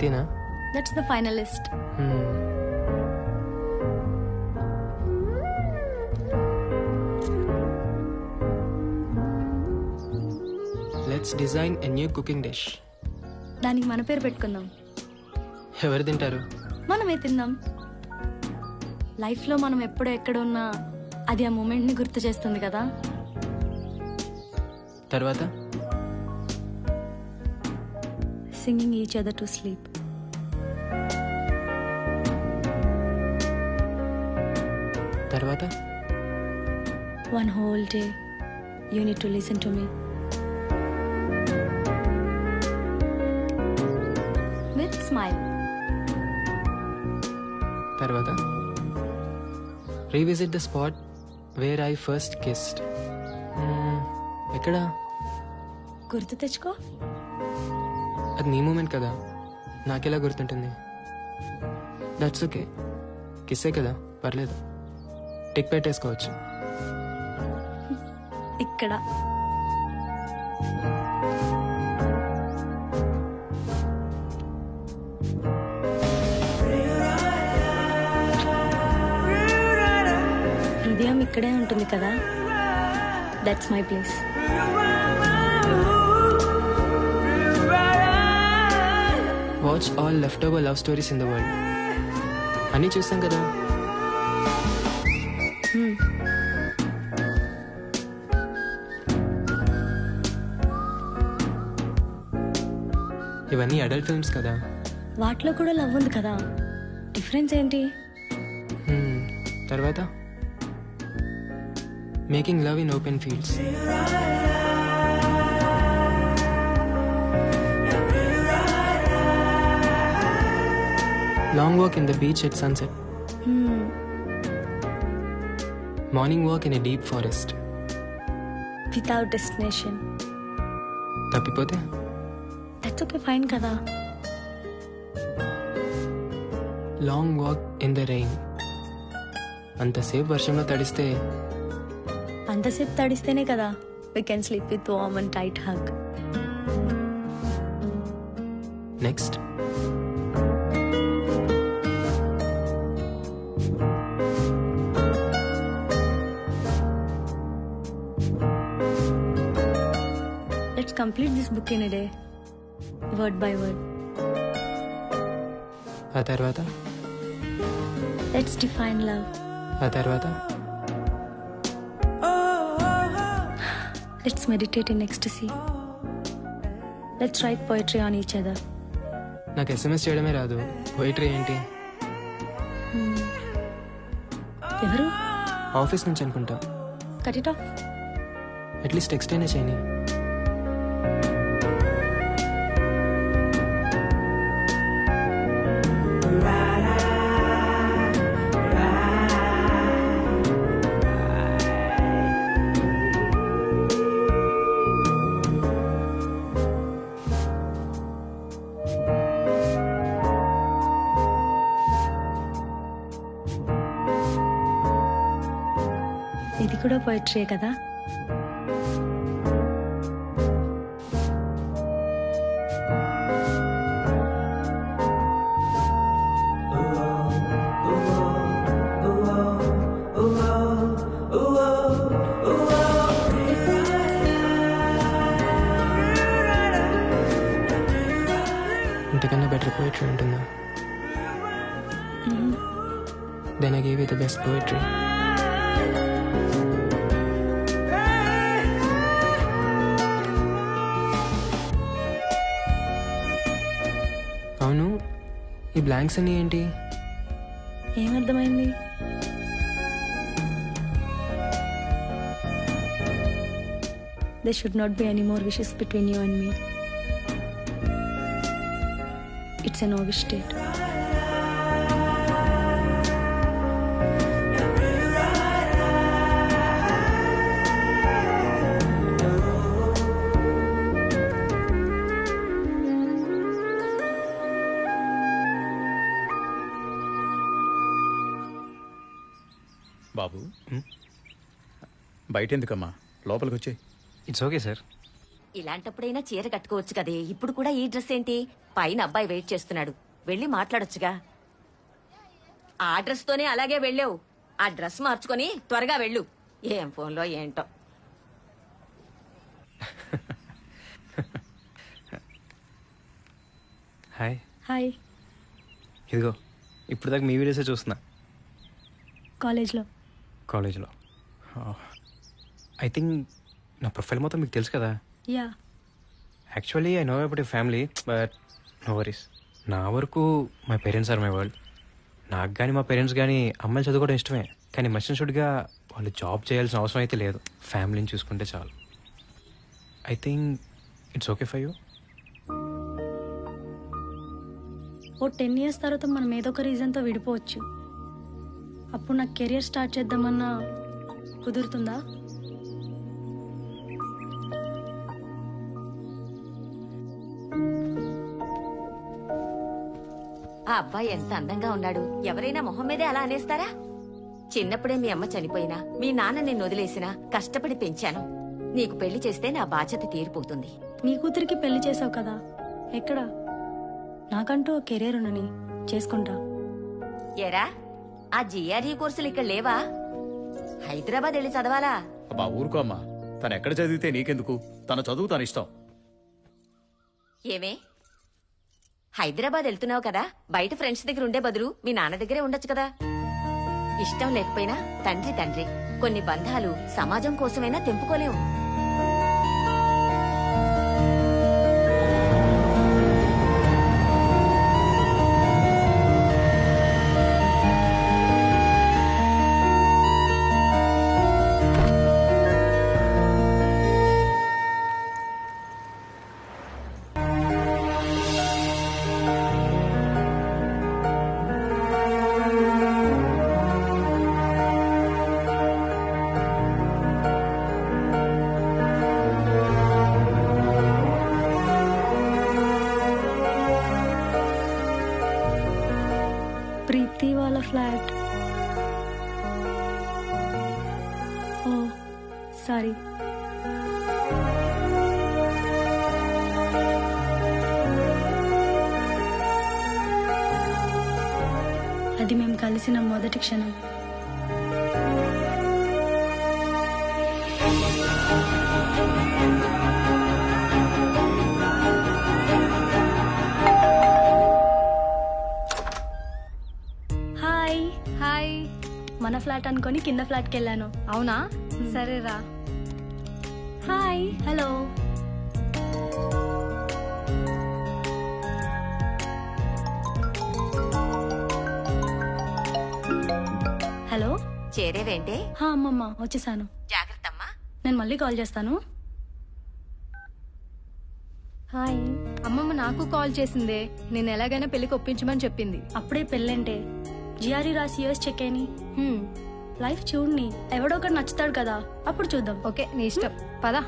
20? That's the finalist. Let's design a new cooking dish. దానికి మన పేరు పెట్టుకుందాం. ఎవరు తింటారు? మనమే తిందాం. లైఫ్లో మనం ఎప్పుడు ఎక్కడ ఉన్నా అది ఆ మూమెంట్ని గుర్తు చేస్తుంది కదా. తర్వాత singing each other to sleep. తర్వాత One whole day you need to listen to me. With smile. తర్వాత revisit the spot where I first kissed. ఎక్కడ? గుర్తు తెచ్చుకో. అది నీ మూమెంట్ కదా, నాకెలా గుర్తుంటుంది? దట్స్ ఓకే, కిస్సే కదా, పర్లేదు. టిక్ పెట్టేసుకోవచ్చు. ఇక్కడ హృదయం ఇక్కడే ఉంటుంది కదా. That's my place. Watch all left over love stories in the world. అన్నీ చూస్తాం కదా. ఇవన్నీ అడల్ట్ ఫిల్మ్స్ కదా. వాటిలో కూడా లవ్ ఉంది కదా. డిఫరెన్స్ ఏంటి? తర్వాత making love in open fields. Long walk in the beach at sunset. Morning walk in a deep forest. Without destination. తప్పిపోతే దట్స్ ఓకే, ఫైన్ కదా. Long walk in the rain. అంతసేపు వర్షంలో తడిస్తే అంతసేపు తడిస్తేనే కదా we can sleep with warm and tight hug. Next Let's complete this book in a day, word by word. ఆ తర్వాత Let's define love. ఆ తర్వాత Let's meditate in ecstasy. Let's write poetry on each other. నాకు SMS చేయడమే రాదు, poetry ఏంటి? ఎవరు? Office నుంచి అనుకుంటా. Cut it off. At least text అయినా చేయని. ఇది కూడా పోయిటరీయే కదా. ఇంతకన్నా బెటర్ పోయిటరీ ఉంటుందా? Then I give you the best poetry. అవును, ఈ బ్లాంక్స్ అన్నీ ఏంటి? ఏమర్థమైంది? There should not be any more wishes between you and me. It's a no-wish state. బాబు, బయట ఎందుకమ్మా, లోపలికి వచ్చాయి. It's okay sir. ఇలాంటప్పుడైనా చీర కట్టుకోవచ్చు కదే. ఇప్పుడు కూడా ఈ డ్రెస్ ఏంటి? పైన అబ్బాయి వెయిట్ చేస్తున్నాడు, వెళ్ళి మాట్లాడొచ్చుగా. ఆ డ్రెస్ తోనే అలాగే వెళ్ళావు. ఆ డ్రెస్ మార్చుకొని త్వరగా వెళ్ళు. ఏం ఫోన్లో ఏంటో. హాయ్. హాయ్. ఇదిగో ఇప్పుడు దాకా మీ వీడియోసే చూస్తున్నా కాలేజ్లో. కాలేజ్లో. ఐ థింక్ నా ప్రొఫైల్ మొత్తం మీకు తెలుసు కదా. Yeah. Actually I know about you family, but no worries. నా వరకు my parents are my world. నాకు కానీ మా పేరెంట్స్ కానీ అమ్మాయిలు చదువుకోవడం ఇష్టమే, కానీ మస్ట్ షుడ్గా వాళ్ళు జాబ్ చేయాల్సిన అవసరం అయితే లేదు. ఫ్యామిలీని చూసుకుంటే చాలు. I think it's okay for you. ఓ 10 years తర్వాత మనం ఏదో ఒక రీజన్తో విడిపోవచ్చు. అప్పుడు నాకు కెరియర్ స్టార్ట్ చేద్దామన్నా కుదురుతుందా? ఆ అబ్బాయి ఎంత అందంగా ఉన్నాడు. ఎవరైనా మొహం మీదే అలా అనేస్తారా? చిన్నప్పుడే మీ అమ్మ చనిపోయినా, మీ నాన్న నిన్ను వదిలేసినా కష్టపడి పెంచాను. నీకు పెళ్లి చేస్తే నా బాధ్యత తీరిపోతుంది. నీ కూతురికి పెళ్లి చేసావు కదా, ఎక్కడ? నాకంటూ ఓ కెరీర్ ఉన్నని చేసుకుంటా. ఏరా, ఆ జిఆర్ఈ కోర్సులు ఇక్కడ లేవా? హైదరాబాద్ వెళ్ళి చదవాలా? అబ్బా ఊరుకో అమ్మా, తను ఎక్కడ చదివితే నీకెందుకు? తన చదువు తన ఇష్టం. ఏమే, హైదరాబాద్ వెళ్తున్నావు కదా, బయట ఫ్రెండ్స్ దగ్గర ఉండే బదులు మీ నాన్న దగ్గరే ఉండొచ్చు కదా. ఇష్టం లేకపోయినా తండ్రి తండ్రి. కొన్ని బంధాలు సమాజం కోసమైనా తెంపుకోలేవు. ప్రీతి వాళ్ళ ఫ్లాట్. ఓ సారీ. అది మేము కలిసిన మొదటి క్షణం. హాయ్. హాయ్. మన ఫ్లాట్ అనుకొని కింద ఫ్లాట్కి వెళ్ళాను. అవునా? సరేరా. హాయ్. హలో. హలో. చేరేవేంటే? హా అమ్మమ్మ వచ్చేసాను. జాగ్రత్తమ్మా. నేను మళ్ళీ కాల్ చేస్తాను. హాయ్. అమ్మమ్మ నాకు కాల్ చేసిందే. నేను ఎలాగైనా పెళ్లికి ఒప్పించమని చెప్పింది. అప్పుడే పెళ్ళంటే జిఆర్ఈ రాసి యూఎస్ చెక్ అని లైఫ్ చూడని ఎవడో ఒకటి నచ్చుతాడు కదా, అప్పుడు చూద్దాం. ఓకే, నీ ఇష్టం. పదా.